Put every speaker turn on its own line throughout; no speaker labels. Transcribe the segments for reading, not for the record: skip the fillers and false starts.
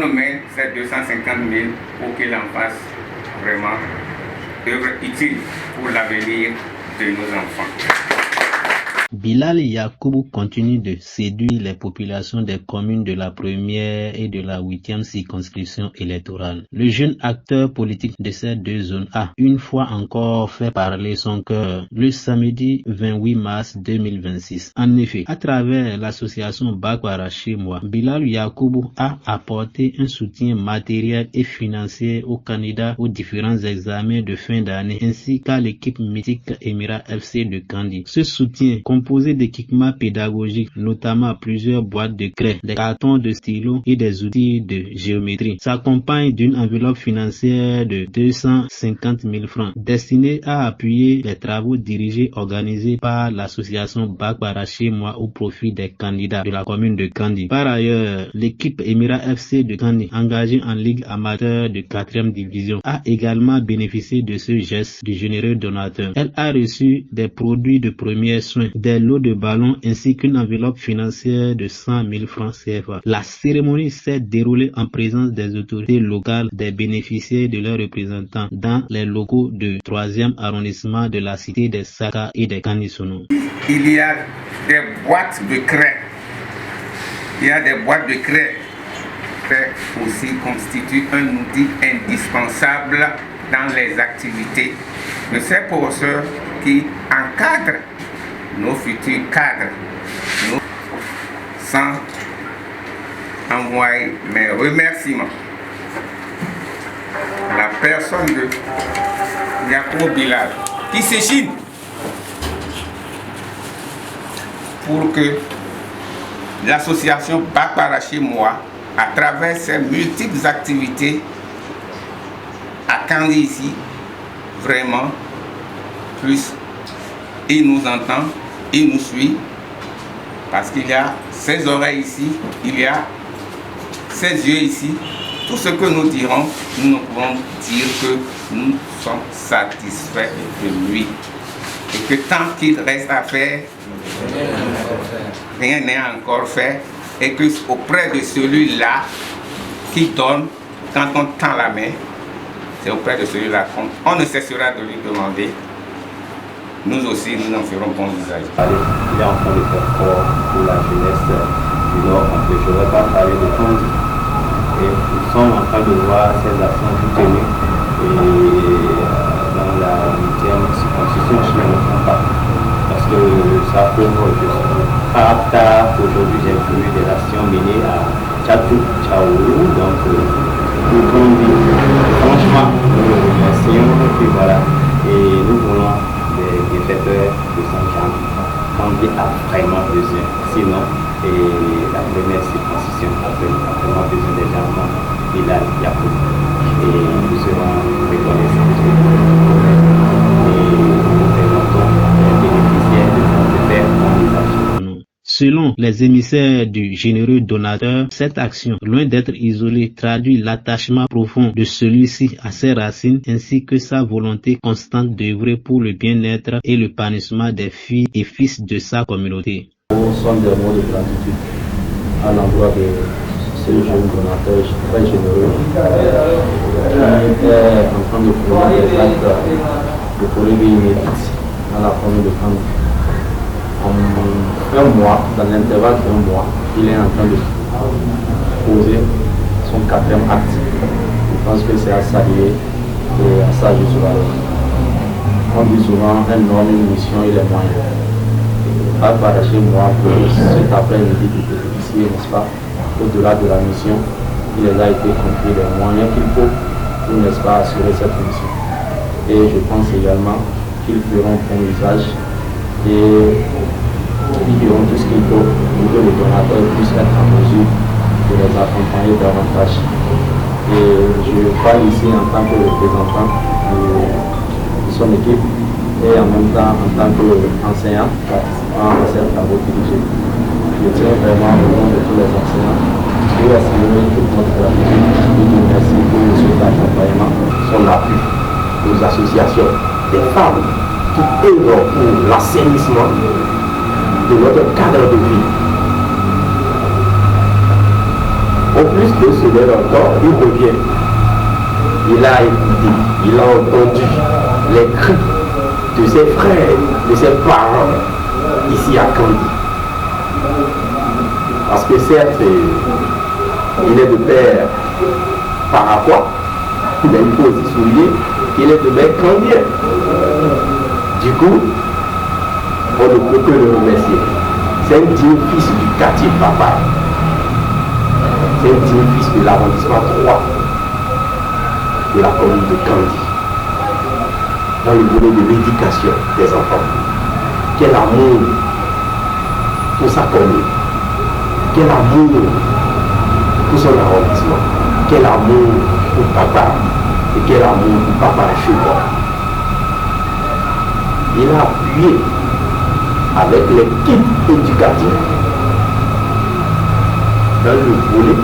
met ces 250 000 pour qu'il en fasse vraiment œuvre utile pour l'avenir de nos enfants.
Bilal Yacoubou continue de séduire les populations des communes de la première et de la 8e circonscription électorale. Le jeune acteur politique de ces deux zones a une fois encore fait parler son cœur le samedi 28 mars 2026. En effet, à travers l'association Bakwara chez moi, Bilal Yacoubou a apporté un soutien matériel et financier aux candidats aux différents examens de fin d'année ainsi qu'à l'équipe mythique Émirat FC de Kandi. Ce soutien composé d'équipements pédagogiques, notamment plusieurs boîtes de craie, des cartons de stylo et des outils de géométrie, s'accompagne d'une enveloppe financière de 250 000 francs destinée à appuyer les travaux dirigés organisés par l'association Bakwara chez moi au profit des candidats de la commune de Kandi. Par ailleurs, l'équipe Émirat FC de Kandi, engagée en Ligue amateur de 4e division, a également bénéficié de ce geste du généreux donateur. Elle a reçu des produits de premiers soins, des lots de ballons ainsi qu'une enveloppe financière de 100 000 francs CFA. La cérémonie s'est déroulée en présence des autorités locales, des bénéficiaires de leurs représentants dans les locaux du 3e arrondissement de la cité des Saka et des Kanisono.
Il y a des boîtes de craie. Qui aussi constituent un outil indispensable dans les activités de ces professeurs qui encadrent nos futurs cadres. Sans envoyer mes remerciements à la personne de Yacoubou Bilal qui s'échine pour que l'association Bakwara chez moi, à travers ses multiples activités à Kandi ici, vraiment puisse, il nous entend, il nous suit, parce qu'il y a ses oreilles ici, il y a ses yeux ici. Tout ce que nous dirons, nous ne pouvons dire que nous sommes satisfaits de lui. Et que tant qu'il reste à faire, rien n'est encore fait. Et que auprès de celui-là qui donne, quand on tend la main, c'est auprès de celui-là qu'on ne cessera de lui demander. Nous aussi, nous en ferons bon usage.
Il est en train de faire fort pour la jeunesse du Nord, je ne vais pas parler de Kandi. Et nous sommes en train de voir ces actions soutenues dans la 8e circonscription, je ne me trompe pas. Parce que ça peut tard aujourd'hui, j'ai vu des actions menées à Tchatou, Tchaoulou, donc nous franchement, nous le remercions, et puis voilà, et nous voulons des bienfaiteurs de Saint-Jean. Kandi a vraiment besoin, sinon, et la première circoncision a vraiment besoin des gens comme Bilal Yacoubou, et nous serons reconnaissants et nous représentons les bénéficiaires de notre faire en usage.
Selon les émissaires du généreux donateur, cette action, loin d'être isolée, traduit l'attachement profond de celui-ci à ses racines ainsi que sa volonté constante d'œuvrer pour le bien-être et l'épanouissement des filles et fils de sa communauté.
Ce sont des mots de gratitude à l'endroit de ce jeune donateur très généreux qui est en train de fournir des actes de collecte inédite dans la commune de Kandi. En un mois, dans l'intervalle d'un mois, il est en train de poser son 4e acte. Je pense que c'est à saluer et à ça je serai. On dit souvent un homme, une mission et les moyens. Pas chez moi pour cet après-midi du bénéficier, n'est-ce pas, au-delà de la mission, il les a été compris les moyens qu'il faut pour, n'est-ce pas, assurer cette mission. Et je pense également qu'ils feront bon usage et ils feront tout ce qu'il faut pour que les donateurs puissent être en mesure de les accompagner davantage. Et je parle ici en tant que représentant de son équipe et en même temps en tant qu'enseignant participant à ces travaux dirigés. Je tiens vraiment au nom de tous les enseignants et à saluer toute notre gratitude et de merci pour cet accompagnement, son appui aux associations des femmes qui œuvrent pour l'assainissement de notre cadre de vie. Au plus que se lève encore, il revient. Il a écouté, il a entendu les cris de ses frères, de ses parents, ici à Kandi. Parce que certes, il est de père paraquois, mais il faut aussi souligner qu'il est de mère candien. Du coup, on ne peut que le remercier. C'est un digne fils du quartier Papa. C'est un digne fils de l'arrondissement 3 de la commune de Kandi. Dans le volet de l'éducation des enfants. Quel amour pour sa commune. Quel amour pour son arrondissement. Quel amour pour papa. Et quel amour pour papa chez moi. Il a appuyé avec les kits éducatifs dans le volet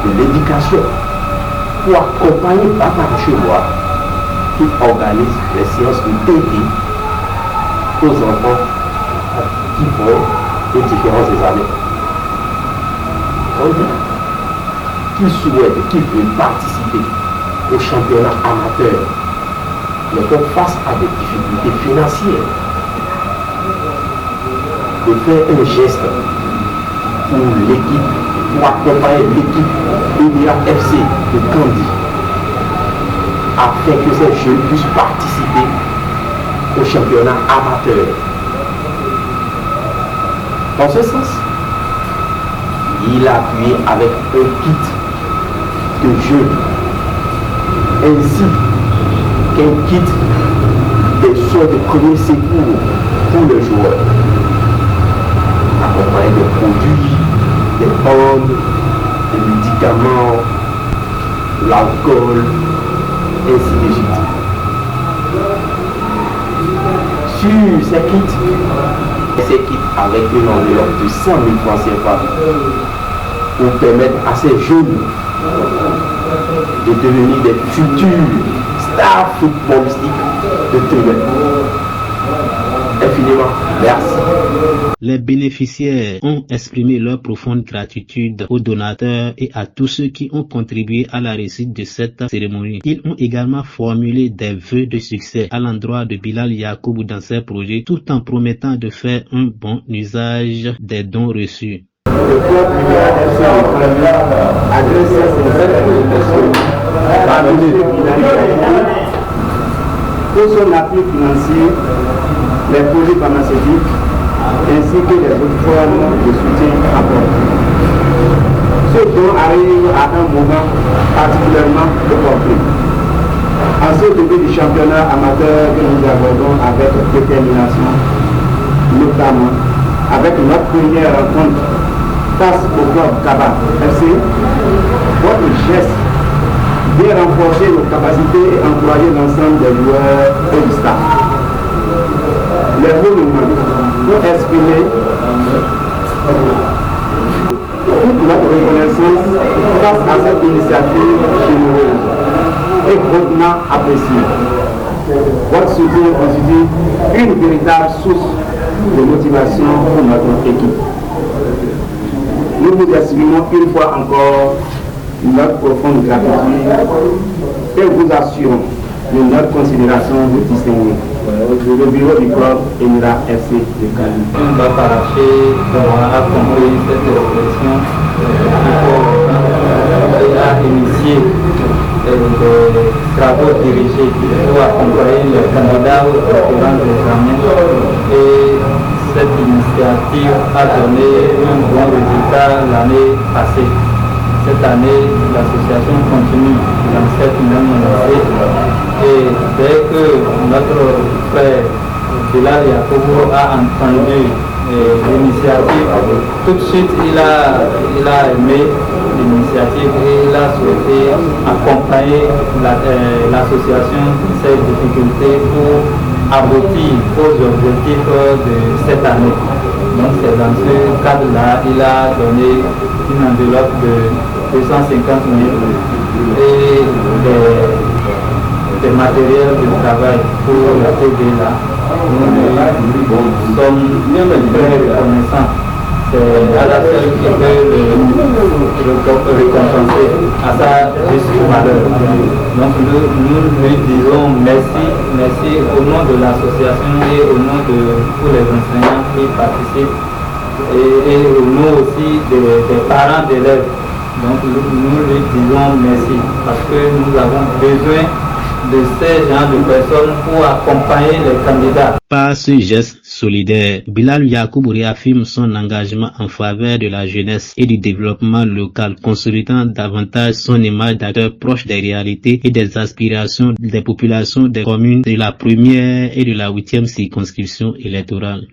de l'éducation pour accompagner papa chez moi qui organise les séances de TD aux enfants qui vont aux différents examens. On dit qu'ils souhaitent, qu'ils veulent participer au championnat amateur, mais font face à des difficultés financières, de faire un geste pour l'équipe, pour accompagner l'équipe EDA FC de Kandi, afin que ces jeunes puissent participer au championnat amateur. Dans ce sens, il a appuyé avec un kit de jeux, ainsi qu'un kit des soins de premier secours pour les joueurs, accompagné de produits, des bandes, des médicaments, l'alcool, ainsi de suite. Sur ces kits avec une enveloppe de 100 000 francs CFA pour permettre à ces jeunes de devenir des futurs stars footballistiques de demain. Infiniment merci.
Les bénéficiaires ont exprimé leur profonde gratitude aux donateurs et à tous ceux qui ont contribué à la réussite de cette cérémonie. Ils ont également formulé des vœux de succès à l'endroit de Bilal Yakoubou dans ses projets, tout en promettant de faire un bon usage des dons reçus.
Le club adresse cette présentation par M. Bilal pour son appui financier, les projets pharmaceutiques ainsi que les autres formes de soutien apportés. Ce don arrive à un moment particulièrement opportun. En ce début du championnat amateur que nous abordons avec détermination, notamment avec notre première rencontre face au club Kaba FC, votre geste vient renforcer nos capacités et encourager l'ensemble des joueurs et du staff. Les monuments pour exprimer toute notre reconnaissance face à cette initiative généreuse et grandement appréciée. Votre soutien constitue une véritable source de motivation pour notre équipe. Nous vous exprimons une fois encore notre profonde gratitude et vous assurons de notre considération distinguée. Le bureau du club Émirat FC de Kandi.
On va paracher a compris cette expression et a initié des travaux dirigés pour accompagner les candidats aux différents examens. Et cette initiative a donné un bon résultat l'année passée. Cette année, l'association continue dans cette même lancée. Et dès que notre frère Bilal Yakoubou a entendu l'initiative, tout de suite il a aimé l'initiative et il a souhaité accompagner l'association dans ses difficultés pour aboutir aux objectifs de cette année. Donc c'est dans ce cadre-là, il a donné une enveloppe de 250 000 et des matériels de travail pour la TV là. Nous sommes très reconnaissants c'est à la seule qui peut le récompenser à sa juste valeur. Donc nous lui disons merci au nom de l'association et au nom de tous les enseignants qui participent et au nom aussi des parents d'élèves. Donc nous lui disons merci parce que nous avons besoin de ces genres de personnes pour accompagner les candidats.
Par ce geste solidaire, Bilal Yacoub réaffirme son engagement en faveur de la jeunesse et du développement local, consolidant davantage son image d'acteur proche des réalités et des aspirations des populations des communes de la première et de la 8e circonscription électorale.